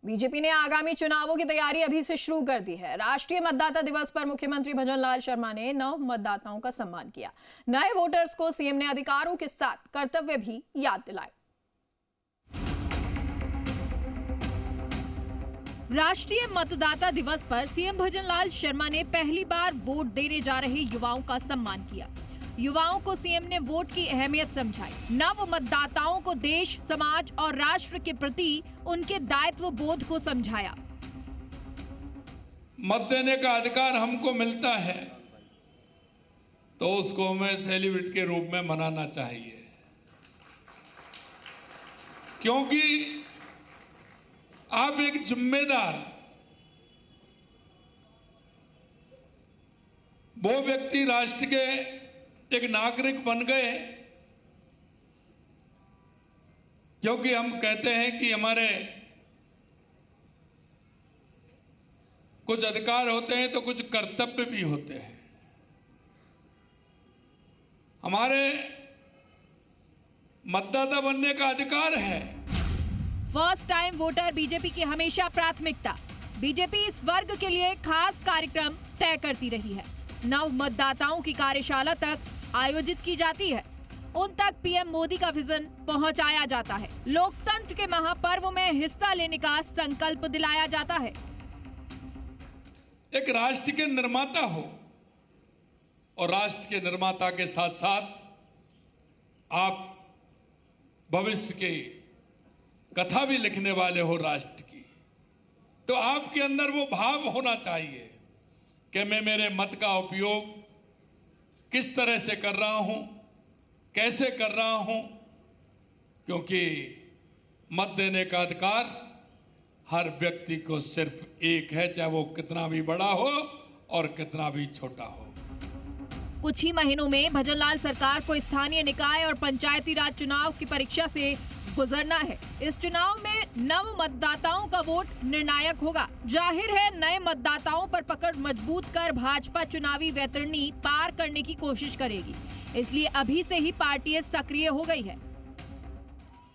BJP ने आगामी चुनावों की तैयारी अभी से शुरू कर दी है। राष्ट्रीय मतदाता दिवस पर मुख्यमंत्री भजनलाल शर्मा ने नव मतदाताओं का सम्मान किया। नए वोटर्स को सीएम ने अधिकारों के साथ कर्तव्य भी याद दिलाए। राष्ट्रीय मतदाता दिवस पर सीएम भजनलाल शर्मा ने पहली बार वोट देने जा रहे युवाओं का सम्मान किया। युवाओं को सीएम ने वोट की अहमियत समझाई। नव मतदाताओं को देश, समाज और राष्ट्र के प्रति उनके दायित्व बोध को समझाया। मत देने का अधिकार हमको मिलता है तो उसको हमें सेलिब्रेट के रूप में मनाना चाहिए, क्योंकि आप एक जिम्मेदार वो व्यक्ति, राष्ट्र के एक नागरिक बन गए। क्योंकि हम कहते हैं कि हमारे कुछ अधिकार होते हैं तो कुछ कर्तव्य भी होते हैं। हमारे मतदाता बनने का अधिकार है। फर्स्ट टाइम वोटर बीजेपी की हमेशा प्राथमिकता। बीजेपी इस वर्ग के लिए खास कार्यक्रम तय करती रही है। नव मतदाताओं की कार्यशाला तक आयोजित की जाती है। उन तक पीएम मोदी का विजन पहुंचाया जाता है। लोकतंत्र के महापर्व में हिस्सा लेने का संकल्प दिलाया जाता है। एक राष्ट्र के निर्माता हो और राष्ट्र के निर्माता के साथ साथ आप भविष्य की कथा भी लिखने वाले हो राष्ट्र की, तो आपके अंदर वो भाव होना चाहिए कि मैं मेरे मत का उपयोग किस तरह से कर रहा हूं, कैसे कर रहा हूं, क्योंकि मत देने का अधिकार हर व्यक्ति को सिर्फ एक है, चाहे वो कितना भी बड़ा हो और कितना भी छोटा हो। कुछ ही महीनों में भजनलाल सरकार को स्थानीय निकाय और पंचायती राज चुनाव की परीक्षा से गुजरना है। इस चुनाव में नव मतदाताओं का वोट निर्णायक होगा। जाहिर है, नए मतदाताओं पर पकड़ मजबूत कर भाजपा चुनावी वैतरणी पार करने की कोशिश करेगी। इसलिए अभी से ही पार्टी सक्रिय हो गई है।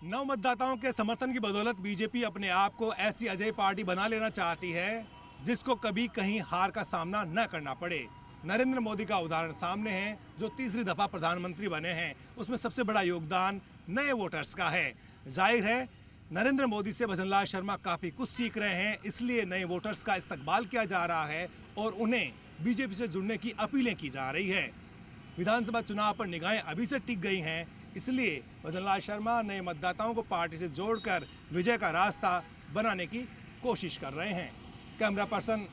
नव मतदाताओं के समर्थन की बदौलत बीजेपी अपने आप को ऐसी अजय पार्टी बना लेना चाहती है जिसको कभी कहीं हार का सामना न करना पड़े। नरेंद्र मोदी का उदाहरण सामने है, जो तीसरी दफा प्रधानमंत्री बने हैं। उसमें सबसे बड़ा योगदान नए वोटर्स का है। जाहिर है, नरेंद्र मोदी से भजनलाल शर्मा काफी कुछ सीख रहे हैं, इसलिए नए वोटर्स का इस्तकबाल किया जा रहा है और उन्हें बीजेपी से जुड़ने की अपीलें की जा रही है। विधानसभा चुनाव पर निगाहें अभी से टिक गई हैं, इसलिए भजनलाल शर्मा नए मतदाताओं को पार्टी से जोड़कर विजय का रास्ता बनाने की कोशिश कर रहे हैं। कैमरा पर्सन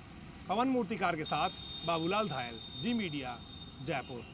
पवन मूर्तिकार के साथ बाबूलाल धायल, जी मीडिया, जयपुर।